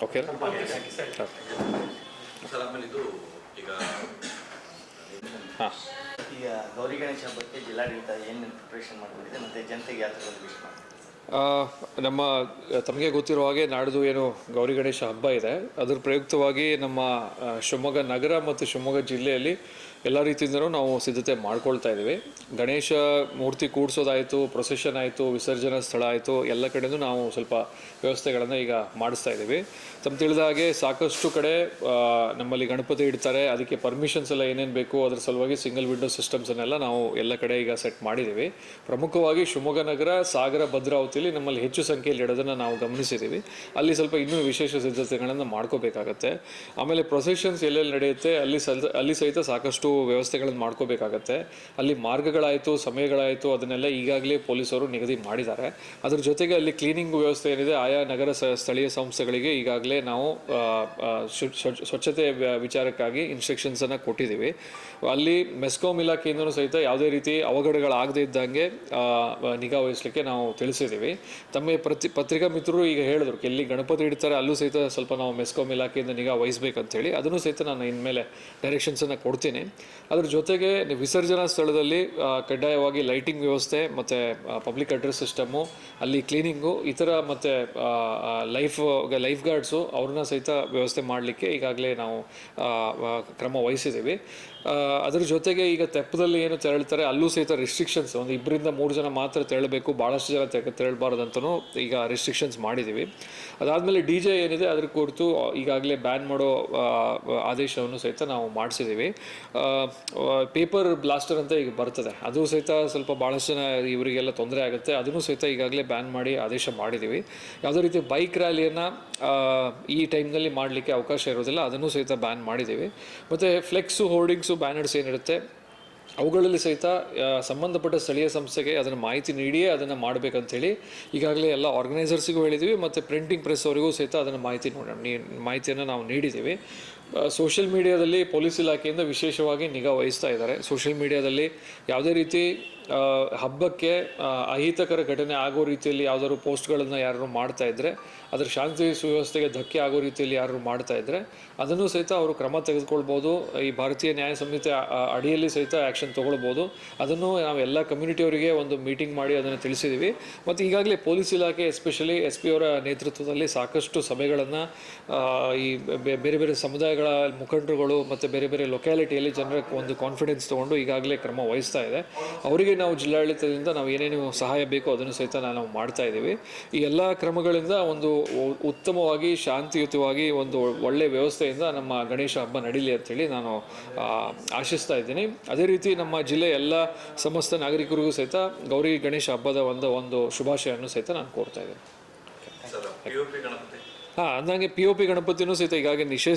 Okay sir ಆಮೇಲೆ ಇದು ಈಗ ಹಾಂ ಈಗ ಗೌರಿ ಗಣೇಶ ಹಬ್ಬಕ್ಕೆ ಜಿಲ್ಲಾಡಳಿತ ಏನು ಪ್ರಿಪ್ರೇಷನ್ ಮಾಡಿಕೊಂಡಿದೆ ಮತ್ತು ಜನತೆಗೆ ಯಾವ ಥರ ವಿಶ್ ಮಾಡಿ ನಮ್ಮ ತಮಗೆ ಗೊತ್ತಿರೋ ಹಾಗೆ ನಾಡ್ದು ಏನು ಗೌರಿ ಗಣೇಶ ಹಬ್ಬ ಇದೆ, ಅದರ ಪ್ರಯುಕ್ತವಾಗಿ ನಮ್ಮ ಶಿವಮೊಗ್ಗ ನಗರ ಮತ್ತು ಶಿವಮೊಗ್ಗ ಜಿಲ್ಲೆಯಲ್ಲಿ ಎಲ್ಲ ರೀತಿಯಿಂದಲೂ ನಾವು ಸಿದ್ಧತೆ ಮಾಡ್ಕೊಳ್ತಾ ಇದ್ದೀವಿ. ಗಣೇಶ ಮೂರ್ತಿ ಕೂಡಿಸೋದಾಯಿತು, ಪ್ರೊಸೆಷನ್ ಆಯಿತು, ವಿಸರ್ಜನಾ ಸ್ಥಳ ಆಯಿತು, ಎಲ್ಲ ಕಡೆಯೂ ನಾವು ಸ್ವಲ್ಪ ವ್ಯವಸ್ಥೆಗಳನ್ನು ಈಗ ಮಾಡಿಸ್ತಾ ಇದ್ದೀವಿ. ತಮ್ಮ ತಿಳಿದ ಹಾಗೆ ಸಾಕಷ್ಟು ಕಡೆ ನಮ್ಮಲ್ಲಿ ಗಣಪತಿ ಇಡ್ತಾರೆ, ಅದಕ್ಕೆ ಪರ್ಮಿಷನ್ಸ್ ಎಲ್ಲ ಏನೇನು ಬೇಕು ಅದರ ಸಲುವಾಗಿ ಸಿಂಗಲ್ ವಿಂಡೋ ಸಿಸ್ಟಮ್ಸನ್ನೆಲ್ಲ ನಾವು ಎಲ್ಲ ಕಡೆ ಈಗ ಸೆಟ್ ಮಾಡಿದ್ದೀವಿ. ಪ್ರಮುಖವಾಗಿ ಶಿವಮೊಗ್ಗ ನಗರ, ಸಾಗರ, ಭದ್ರಾವತಿಯಲ್ಲಿ ನಮ್ಮಲ್ಲಿ ಹೆಚ್ಚು ಸಂಖ್ಯೆಯಲ್ಲಿ ಇಡೋದನ್ನು ನಾವು ಗಮನಿಸಿದ್ದೀವಿ. ಅಲ್ಲಿ ಸ್ವಲ್ಪ ಇನ್ನೂ ವಿಶೇಷ ಸಿದ್ಧತೆಗಳನ್ನು ಮಾಡ್ಕೋಬೇಕಾಗತ್ತೆ. ಆಮೇಲೆ ಪ್ರೊಸೆಷನ್ಸ್ ಎಲ್ಲೆಲ್ಲಿ ನಡೆಯುತ್ತೆ ಅಲ್ಲಿ ಸಹಿತ ಸಾಕಷ್ಟು ವ್ಯವಸ್ಥೆಗಳನ್ನು ಮಾಡ್ಕೋಬೇಕಾಗತ್ತೆ. ಅಲ್ಲಿ ಮಾರ್ಗಗಳಾಯಿತು, ಸಮಯಗಳಾಯಿತು, ಅದನ್ನೆಲ್ಲ ಈಗಾಗಲೇ ಪೊಲೀಸರು ನಿಗದಿ ಮಾಡಿದ್ದಾರೆ. ಅದ್ರ ಜೊತೆಗೆ ಅಲ್ಲಿ ಕ್ಲೀನಿಂಗ್ ವ್ಯವಸ್ಥೆ ಏನಿದೆ ಆಯಾ ನಗರ ಸ್ಥಳೀಯ ಸಂಸ್ಥೆಗಳಿಗೆ ಈಗಾಗಲೇ ನಾವು ಸ್ವಚ್ಛತೆ ವಿಚಾರಕ್ಕಾಗಿ ಇನ್ಸ್ಟ್ರಕ್ಷನ್ಸನ್ನು ಕೊಟ್ಟಿದ್ದೀವಿ. ಅಲ್ಲಿ ಮೆಸ್ಕಾಂ ಇಲಾಖೆಯಿಂದಲೂ ಸಹಿತ ಯಾವುದೇ ರೀತಿ ಅವಘಡಗಳಾಗದೇ ಇದ್ದಂಗೆ ನಿಗಾ ವಹಿಸಲಿಕ್ಕೆ ನಾವು ತಿಳಿಸಿದ್ದೀವಿ. ತಮ್ಮ ಪತ್ರಿಕಾ ಮಿತ್ರರು ಈಗ ಹೇಳಿದ್ರು ಎಲ್ಲಿ ಗಣಪತಿ ಇಡ್ತಾರೆ ಅಲ್ಲೂ ಸಹಿತ ಸ್ವಲ್ಪ ನಾವು ಮೆಸ್ಕಾಂ ಇಲಾಖೆಯಿಂದ ನಿಗಾ ವಹಿಸಬೇಕಂತೇಳಿ, ಅದನ್ನು ಸಹಿತ ನಾನು ಇನ್ಮೇಲೆ ಡೈರೆಕ್ಷನ್ಸನ್ನು ಕೊಡ್ತೀನಿ. ಅದ್ರ ಜೊತೆಗೆ ವಿಸರ್ಜನಾ ಸ್ಥಳದಲ್ಲಿ ಕಡ್ಡಾಯವಾಗಿ ಲೈಟಿಂಗ್ ವ್ಯವಸ್ಥೆ ಮತ್ತು ಪಬ್ಲಿಕ್ ಅಡ್ರೆಸ್ ಸಿಸ್ಟಮು, ಅಲ್ಲಿ ಕ್ಲೀನಿಂಗು, ಈ ಥರ ಮತ್ತು ಲೈಫ್ ಗಾರ್ಡ್ಸು ಅವ್ರನ್ನ ಸಹಿತ ವ್ಯವಸ್ಥೆ ಮಾಡಲಿಕ್ಕೆ ಈಗಾಗಲೇ ನಾವು ಕ್ರಮ ವಹಿಸಿದ್ದೀವಿ. ಅದ್ರ ಜೊತೆಗೆ ಈಗ ತೆಪ್ಪದಲ್ಲಿ ಏನು ತೆರಳ್ತಾರೆ ಅಲ್ಲೂ ಸಹಿತ ರಿಸ್ಟ್ರಿಕ್ಷನ್ಸ್, ಒಂದು 2-3 ಜನ ಮಾತ್ರ ತೆರಳಬೇಕು, ಭಾಳಷ್ಟು ಜನ ತೆರಳಬಾರ್ದಂತನೂ ಈಗ ರಿಸ್ಟ್ರಿಕ್ಷನ್ಸ್ ಮಾಡಿದ್ದೀವಿ. ಅದಾದಮೇಲೆ DJ ಏನಿದೆ ಅದ್ರ ಕುರಿತು ಈಗಾಗಲೇ ಬ್ಯಾನ್ ಮಾಡೋ ಆದೇಶವನ್ನು ಸಹಿತ ನಾವು ಮಾಡಿಸಿದ್ದೀವಿ. ಪೇಪರ್ ಬ್ಲಾಸ್ಟರ್ ಅಂತ ಈಗ ಬರ್ತದೆ, ಅದು ಸಹಿತ ಸ್ವಲ್ಪ ಭಾಳಷ್ಟು ಜನ ಇವರಿಗೆಲ್ಲ ತೊಂದರೆ ಆಗುತ್ತೆ, ಅದನ್ನು ಸಹಿತ ಈಗಾಗಲೇ ಬ್ಯಾನ್ ಮಾಡಿ ಆದೇಶ ಮಾಡಿದ್ದೀವಿ. ಯಾವುದೇ ರೀತಿ ಬೈಕ್ ರ್ಯಾಲಿಯನ್ನು ಈ ಟೈಮ್ನಲ್ಲಿ ಮಾಡಲಿಕ್ಕೆ ಅವಕಾಶ ಇರೋದಿಲ್ಲ, ಅದನ್ನು ಸಹಿತ ಬ್ಯಾನ್ ಮಾಡಿದ್ದೀವಿ. ಮತ್ತು ಫ್ಲೆಕ್ಸು, ಹೋರ್ಡಿಂಗ್ಸು, ಬ್ಯಾನರ್ಸ್ ಏನಿರುತ್ತೆ ಅವುಗಳಲ್ಲಿ ಸಹಿತ ಸಂಬಂಧಪಟ್ಟ ಸ್ಥಳೀಯ ಸಂಸ್ಥೆಗೆ ಅದನ್ನು ಮಾಹಿತಿ ನೀಡಿಯೇ ಅದನ್ನು ಮಾಡಬೇಕಂತೇಳಿ ಈಗಾಗಲೇ ಎಲ್ಲ ಆರ್ಗನೈಸರ್ಸಿಗೂ ಹೇಳಿದ್ದೀವಿ. ಮತ್ತು ಪ್ರಿಂಟಿಂಗ್ ಪ್ರೆಸ್ ಅವರಿಗೂ ಸಹಿತ ಅದನ್ನು ಮಾಹಿತಿಯನ್ನು ನಾವು ನೀಡಿದ್ದೀವಿ. ಸೋಷಿಯಲ್ ಮೀಡಿಯಾದಲ್ಲಿ ಪೊಲೀಸ್ ಇಲಾಖೆಯಿಂದ ವಿಶೇಷವಾಗಿ ನಿಗಾ ವಹಿಸ್ತಾ ಇದ್ದಾರೆ. ಸೋಷಿಯಲ್ ಮೀಡಿಯಾದಲ್ಲಿ ಯಾವುದೇ ರೀತಿ ಹಬ್ಬಕ್ಕೆ ಅಹಿತಕರ ಘಟನೆ ಆಗೋ ರೀತಿಯಲ್ಲಿ ಯಾವುದಾದ್ರು ಪೋಸ್ಟ್ಗಳನ್ನು ಯಾರು ಮಾಡ್ತಾ ಇದ್ದರೆ, ಅದರ ಶಾಂತಿ ಸುವ್ಯವಸ್ಥೆಗೆ ಧಕ್ಕೆ ಆಗೋ ರೀತಿಯಲ್ಲಿ ಯಾರು ಮಾಡ್ತಾ ಇದ್ದರೆ ಅದನ್ನು ಸಹಿತ ಅವರು ಕ್ರಮ ತೆಗೆದುಕೊಳ್ಬೋದು. ಈ ಭಾರತೀಯ ನ್ಯಾಯ ಸಂಹಿತೆ ಅಡಿಯಲ್ಲಿ ಸಹಿತ ಆ್ಯಕ್ಷನ್ ತೊಗೊಳ್ಬೋದು. ಅದನ್ನು ನಾವು ಎಲ್ಲ ಕಮ್ಯುನಿಟಿಯವರಿಗೆ ಒಂದು ಮೀಟಿಂಗ್ ಮಾಡಿ ಅದನ್ನು ತಿಳಿಸಿದ್ದೀವಿ. ಮತ್ತು ಈಗಾಗಲೇ ಪೊಲೀಸ್ ಇಲಾಖೆ ಎಸ್ಪೆಷಲಿ SP ಅವರ ನೇತೃತ್ವದಲ್ಲಿ ಸಾಕಷ್ಟು ಸಭೆಗಳನ್ನು ಈ ಬೇರೆ ಬೇರೆ ಸಮುದಾಯಗಳ ಮುಖಂಡರುಗಳು ಮತ್ತು ಬೇರೆ ಬೇರೆ ಲೊಕ್ಯಾಲಿಟಿಯಲ್ಲಿ ಜನರ ಒಂದು ಕಾನ್ಫಿಡೆನ್ಸ್ ತೊಗೊಂಡು ಈಗಾಗಲೇ ಕ್ರಮ ವಹಿಸ್ತಾ ಇದೆ. ಅವರಿಗೆ ನಾವು ಜಿಲ್ಲಾಡಳಿತದಿಂದ ನಾವು ಏನೇನು ಸಹಾಯ ಬೇಕೋ ಅದನ್ನು ಸಹಿತ ನಾವು ಮಾಡ್ತಾ ಇದ್ದೀವಿ. ಈ ಎಲ್ಲ ಕ್ರಮಗಳಿಂದ ಒಂದು ಉತ್ತಮವಾಗಿ ಶಾಂತಿಯುತವಾಗಿ ಒಂದು ಒಳ್ಳೆಯ ವ್ಯವಸ್ಥೆಯಿಂದ ನಮ್ಮ ಗಣೇಶ ಹಬ್ಬ ನಡೀಲಿ ಅಂಥೇಳಿ ನಾನು ಆಶಿಸ್ತಾ ಇದ್ದೀನಿ. ಅದೇ ರೀತಿ ನಮ್ಮ ಜಿಲ್ಲೆಯ ಎಲ್ಲ ಸಮಸ್ತ ನಾಗರಿಕರಿಗೂ ಸಹಿತ ಗೌರಿ ಗಣೇಶ ಹಬ್ಬದ ಒಂದು ಶುಭಾಶಯವನ್ನು ಸಹಿತ ನಾನು ಕೋರ್ತಾ ಇದ್ದೀನಿ. ಅಂದಂಗೆ POP ಗಣಪತಿನೂ ಸಹಿತ ಈಗಾಗಲೇ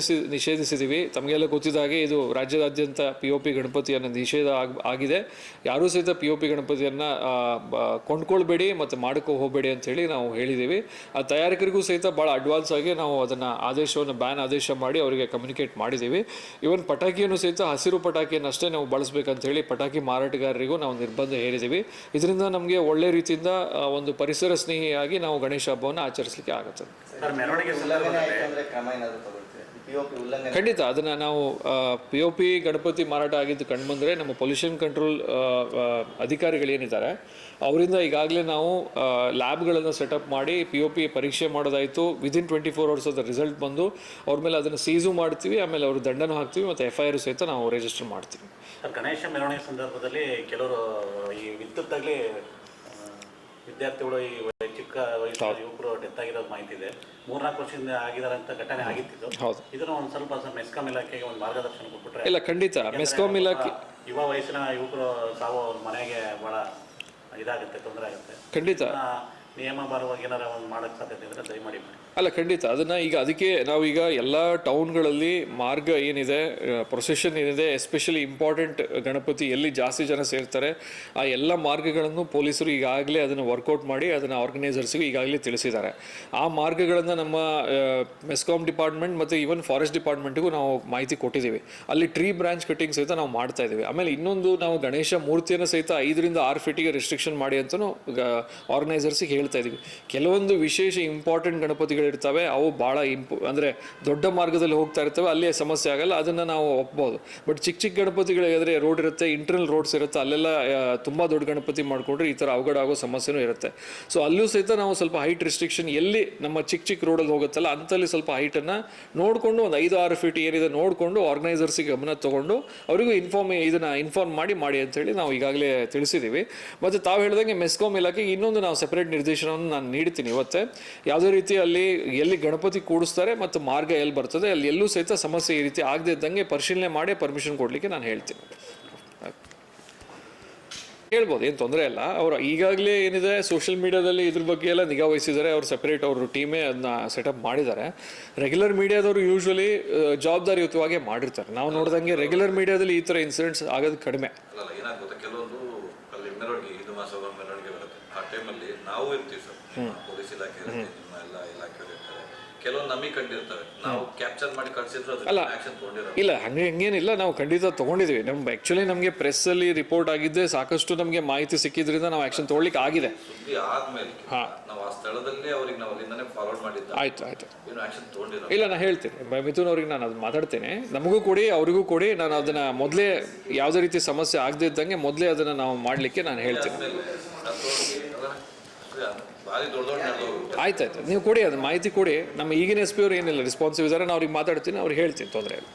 ನಿಷೇಧಿಸಿದ್ದೀವಿ. ತಮಗೆಲ್ಲ ಗೊತ್ತಿದ್ದ ಹಾಗೆ ಇದು ರಾಜ್ಯದಾದ್ಯಂತ POP ಗಣಪತಿಯನ್ನು ನಿಷೇಧ ಆಗಿದೆ. ಯಾರೂ ಸಹಿತ POP ಗಣಪತಿಯನ್ನು ಕೊಂಡ್ಕೊಳ್ಬೇಡಿ ಮತ್ತು ಮಾಡ್ಕೊ ಹೋಗಬೇಡಿ ಅಂಥೇಳಿ ನಾವು ಹೇಳಿದ್ದೀವಿ. ಆ ತಯಾರಕರಿಗೂ ಸಹಿತ ಭಾಳ ಅಡ್ವಾನ್ಸ್ ಆಗಿ ನಾವು ಅದನ್ನು ಬ್ಯಾನ್ ಆದೇಶ ಮಾಡಿ ಅವರಿಗೆ ಕಮ್ಯುನಿಕೇಟ್ ಮಾಡಿದ್ದೀವಿ. ಇವನ್ ಪಟಾಕಿಯನ್ನು ಸಹಿತ ಹಸಿರು ಪಟಾಕಿಯನ್ನಷ್ಟೇ ನಾವು ಬಳಸಬೇಕಂತೇಳಿ ಪಟಾಕಿ ಮಾರಾಟಗಾರರಿಗೂ ನಾವು ನಿರ್ಬಂಧ ಹೇರಿದ್ದೀವಿ. ಇದರಿಂದ ನಮಗೆ ಒಳ್ಳೆ ರೀತಿಯಿಂದ ಒಂದು ಪರಿಸರ ಸ್ನೇಹಿಯಾಗಿ ನಾವು ಗಣೇಶ ಹಬ್ಬವನ್ನು ಆಚರಿಸಲಿಕ್ಕೆ ಆಗುತ್ತೆ. ಖಂಡಿತ ಅದನ್ನು ನಾವು POP ಗಣಪತಿ ಮಾರಾಟ ಆಗಿದ್ದು ಕಂಡುಬಂದರೆ ನಮ್ಮ ಪೊಲ್ಯೂಷನ್ ಕಂಟ್ರೋಲ್ ಅಧಿಕಾರಿಗಳೇನಿದ್ದಾರೆ ಅವರಿಂದ ಈಗಾಗಲೇ ನಾವು ಲ್ಯಾಬ್ಗಳನ್ನು ಸೆಟಪ್ ಮಾಡಿ POP ಪರೀಕ್ಷೆ ಮಾಡೋದಾಯಿತು. ವಿದಿನ್ 24 hours ಅದರ ರಿಸಲ್ಟ್ ಬಂದು ಅವ್ರ ಮೇಲೆ ಅದನ್ನು ಸೀಸು ಮಾಡ್ತೀವಿ, ಆಮೇಲೆ ಅವರು ದಂಡನೂ ಹಾಕ್ತೀವಿ ಮತ್ತು FIR ಸಹಿತ ನಾವು ರಿಜಿಸ್ಟರ್ ಮಾಡ್ತೀವಿ. ಗಣೇಶ ಮೆರವಣಿಗೆ ಸಂದರ್ಭದಲ್ಲಿ ಕೆಲವರು ಈ ವಿದ್ಯುತ್ತಾಗಲಿ ವಿದ್ಯಾರ್ಥಿಗಳು ಈ ಚಿಕ್ಕ ವಯಸ್ಸಿನ ಯುವಕರು ಡೆತ್ ಆಗಿರೋದು ಮಾಹಿತಿ ಇದೆ. 3-4 ವರ್ಷದಿಂದ ಆಗಿದಾರಂತ ಘಟನೆ ಆಗಿತ್ತು. ಇದನ್ನು ಒಂದು ಸ್ವಲ್ಪ ಮೆಸ್ಕಾಂ ಇಲಾಖೆಗೆ ಒಂದು ಮಾರ್ಗದರ್ಶನ ಕೊಟ್ಬಿಟ್ರೆ. ಇಲ್ಲ, ಖಂಡಿತ ಮೆಸ್ಕಾಂ ಇಲಾಖೆ ಯುವ ವಯಸ್ಸಿನ ಯುವಕರು ಸಾವು ಅವ್ರ ಮನೆಗೆ ಭಾಳ ಇದಾಗುತ್ತೆ, ತೊಂದರೆ ಆಗುತ್ತೆ. ಖಂಡಿತ ನಿಯಮಬಾರವಾಗಿ ಏನಾರ ಒಂದು ಮಾಡೋಕ್ಕೆ ಸಾಧ್ಯತೆ ಇದ್ದರೆ ದಯಮಾಡಿ ಮಾಡಿ. ಅಲ್ಲ, ಖಂಡಿತ ಅದನ್ನು ಈಗ ಅದಕ್ಕೆ ನಾವೀಗ ಎಲ್ಲ ಟೌನ್ಗಳಲ್ಲಿ ಮಾರ್ಗ ಏನಿದೆ, ಪ್ರೊಸೆಷನ್ ಏನಿದೆ, ಎಸ್ಪೆಷಲಿ ಇಂಪಾರ್ಟೆಂಟ್ ಗಣಪತಿ ಎಲ್ಲಿ ಜಾಸ್ತಿ ಜನ ಸೇರ್ತಾರೆ ಆ ಎಲ್ಲ ಮಾರ್ಗಗಳನ್ನು ಪೊಲೀಸರು ಈಗಾಗಲೇ ಅದನ್ನು ವರ್ಕೌಟ್ ಮಾಡಿ ಅದನ್ನು ಆರ್ಗನೈಸರ್ಸ್ಗೂ ಈಗಾಗಲೇ ತಿಳಿಸಿದ್ದಾರೆ. ಆ ಮಾರ್ಗಗಳನ್ನು ನಮ್ಮ ಮೆಸ್ಕಾಂ ಡಿಪಾರ್ಟ್ಮೆಂಟ್ ಮತ್ತು ಈವನ್ ಫಾರೆಸ್ಟ್ ಡಿಪಾರ್ಟ್ಮೆಂಟ್ಗೂ ನಾವು ಮಾಹಿತಿ ಕೊಟ್ಟಿದ್ದೀವಿ. ಅಲ್ಲಿ ಟ್ರೀ ಬ್ರಾಂಚ್ ಕಟ್ಟಿಂಗ್ ಸಹಿತ ನಾವು ಮಾಡ್ತಾ ಇದ್ದೀವಿ. ಆಮೇಲೆ ಇನ್ನೊಂದು, ನಾವು ಗಣೇಶ ಮೂರ್ತಿಯನ್ನು ಸಹಿತ 5-6 ಫೀಟಿಗೆ ರಿಸ್ಟ್ರಿಕ್ಷನ್ ಮಾಡಿ ಅಂತಲೂ ಆರ್ಗನೈಸರ್ಸಿಗೆ ಹೇಳ್ತಾ ಇದ್ದೀವಿ. ಕೆಲವೊಂದು ವಿಶೇಷ ಇಂಪಾರ್ಟೆಂಟ್ ಗಣಪತಿಗಳು ರೋಡ್ಗಳಿರ್ತವೆ ಅವು ಭಾಳ ಅಂದರೆ ದೊಡ್ಡ ಮಾರ್ಗದಲ್ಲಿ ಹೋಗ್ತಾ ಇರ್ತವೆ, ಅಲ್ಲೇ ಸಮಸ್ಯೆ ಆಗಲ್ಲ, ಅದನ್ನು ನಾವು ಒಪ್ಬೋದು. ಬಟ್ ಚಿಕ್ಕ ಚಿಕ್ಕ ಗಣಪತಿಗಳಿಗಾದರೆ ರೋಡ್ ಇರುತ್ತೆ, ಇಂಟರ್ನಲ್ ರೋಡ್ಸ್ ಇರುತ್ತೆ, ಅಲ್ಲೆಲ್ಲ ತುಂಬ ದೊಡ್ಡ ಗಣಪತಿ ಮಾಡಿಕೊಂಡ್ರೆ ಈ ಥರ ಅವಘಡ ಆಗೋ ಸಮಸ್ಯೆನೂ ಇರುತ್ತೆ. ಸೊ ಅಲ್ಲೂ ಸಹಿತ ನಾವು ಸ್ವಲ್ಪ ಹೈಟ್ ರಿಸ್ಟ್ರಿಕ್ಷನ್ ಎಲ್ಲಿ ನಮ್ಮ ಚಿಕ್ಕ ಚಿಕ್ಕ ರೋಡಲ್ಲಿ ಹೋಗುತ್ತಲ್ಲ ಅಂಥಲ್ಲಿ ಸ್ವಲ್ಪ ಹೈಟನ್ನು ನೋಡಿಕೊಂಡು ಒಂದು 5-6 ಫೀಟ್ ಏನಿದೆ ನೋಡಿಕೊಂಡು ಆರ್ಗನೈಸರ್ಸಿಗೆ ಗಮನ ತೊಗೊಂಡು ಅವರಿಗೂ ಇನ್ಫಾರ್ಮ್ ಮಾಡಿ ಅಂತೇಳಿ ನಾವು ಈಗಾಗಲೇ ತಿಳಿಸಿದ್ದೀವಿ. ಮತ್ತು ತಾವು ಹೇಳಿದಂಗೆ ಮೆಸ್ಕಾಂ ಇಲಾಖೆಗೆ ಇನ್ನೊಂದು ನಾವು ಸೆಪರೇಟ್ ನಿರ್ದೇಶನವನ್ನು ನಾನು ನೀಡ್ತೀನಿ ಇವತ್ತೇ. ಯಾವುದೇ ರೀತಿ ಅಲ್ಲಿ ಎಲ್ಲಿ ಗಣಪತಿ ಕೂಡಿಸ್ತಾರೆ ಮತ್ತು ಮಾರ್ಗ ಎಲ್ಲಿ ಬರ್ತದೆ ಅಲ್ಲಿ ಎಲ್ಲೂ ಸಹಿತ ಸಮಸ್ಯೆ ಈ ರೀತಿ ಆಗದೆ ಇದ್ದಂಗೆ ಪರಿಶೀಲನೆ ಮಾಡಿ ಪರ್ಮಿಷನ್ ಕೊಡಲಿಕ್ಕೆ ನಾನು ಹೇಳ್ತೀನಿ. ಹೇಳ್ಬೋದು, ಏನು ತೊಂದರೆ ಇಲ್ಲ. ಅವರು ಈಗಾಗಲೇ ಏನಿದೆ ಸೋಷಿಯಲ್ ಮೀಡಿಯಾದಲ್ಲಿ ಇದ್ರ ಬಗ್ಗೆ ಎಲ್ಲ ನಿಗಾ ವಹಿಸಿದ್ದಾರೆ. ಅವರು ಸೆಪರೇಟ್ ಅವರು ಟೀಮೇ ಅದನ್ನ ಸೆಟಪ್ ಮಾಡಿದ್ದಾರೆ. ರೆಗ್ಯುಲರ್ ಮೀಡಿಯಾದವರು ಯೂಶ್ವಲಿ ಜವಾಬ್ದಾರಿಯುತವಾಗಿ ಮಾಡಿರ್ತಾರೆ. ನಾವು ನೋಡಿದಂಗೆ ರೆಗ್ಯುಲರ್ ಮೀಡಿಯಾದಲ್ಲಿ ಈ ಥರ ಇನ್ಸಿಡೆಂಟ್ಸ್ ಆಗೋದು ಕಡಿಮೆ. ಅಲ್ಲ ಏನಾಗುತ್ತೆ, ಕೆಲವೊಂದು ಅಲ್ಲಿ ಮೆರವಣಿಗೆ ಹಿಂದೂ ಮಹಾಸಭಾ ಮೆರವಣಿಗೆ ಬರುತ್ತೆ, ಆ ಟೈಮಲ್ಲಿ ನಾವು ಇರ್ತೀವಿ ಸರ್, ಪೊಲೀಸ್ ಇಲಾಖೆ ಇರುತ್ತೆ, ನಿಮ್ಮ ಎಲ್ಲ ಇಲಾಖೆಯವರು ಇರ್ತಾರೆ, ಕೆಲವೊಂದು ನಮಗೆ ಕಂಡಿರ್ತವೆ, ನಾವು ಕ್ಯಾಪ್ಚರ್ ಮಾಡಿ ಕಳಿಸಿದ್ರು ಅಲ್ಲ ಆಕ್ಷನ್ ತಗೊಂಡಿರೋ ಇಲ್ಲ ಹಂಗೇನಿಲ್ಲ, ನಾವು ಖಂಡಿತ ತೊಗೊಂಡಿದ್ದೀವಿ. ಆ್ಯಕ್ಚುಲಿ ನಮಗೆ ಪ್ರೆಸ್ಸಲ್ಲಿ ರಿಪೋರ್ಟ್ ಆಗಿದ್ದೆ, ಸಾಕಷ್ಟು ನಮಗೆ ಮಾಹಿತಿ ಸಿಕ್ಕಿದ್ರಿಂದ ನಾವು ಆ್ಯಕ್ಷನ್ ತೊಗೊಳ್ಲಿಕ್ಕೆ ಆಗಿದೆ. ಸುದ್ದಿ ಆದ್ಮೇಲೆ ನಾವು ಆ ಸ್ಥಳದಲ್ಲೇ ಅವ್ರಿಗೆ ನಾವು ಅಲ್ಲಿಂದನೇ ಫಾರ್ವರ್ಡ್ ಮಾಡಿದ್ದ. ಆಯ್ತು ಏನು ಆಕ್ಷನ್ ತಗೊಂಡಿರೋ ಇಲ್ಲ, ನಾನು ಹೇಳ್ತೀನಿ ಮಿಥುನ್ ಅವ್ರಿಗೆ, ನಾನು ಅದು ಮಾತಾಡ್ತೇನೆ. ನಮಗೂ ಕೊಡಿ, ಅವರಿಗೂ ಕೊಡಿ. ನಾನು ಅದನ್ನು ಮೊದಲೇ ಯಾವುದೇ ರೀತಿ ಸಮಸ್ಯೆ ಆಗದೆ ಇದ್ದಂಗೆ ಮೊದಲೇ ಅದನ್ನು ನಾವು ಮಾಡಲಿಕ್ಕೆ ನಾನು ಹೇಳ್ತೀನಿ. ಭಾರಿ ದೊಡ್ಡ ಆಯ್ತು, ನೀವು ಕೊಡಿ, ಅದು ಮಾಹಿತಿ ಕೊಡಿ. ನಮ್ಮ ಈಗಿನ SP ಅವರು ಏನಿಲ್ಲ ರೆಸ್ಪಾನ್ಸಿವ್ ಇದ್ದಾರೆ, ನಾನು ಅವ್ರಿಗೆ ಮಾತಾಡ್ತೀನಿ, ಅವ್ರಿಗೆ ಹೇಳ್ತೀನಿ, ತೊಂದರೆ ಇಲ್ಲ.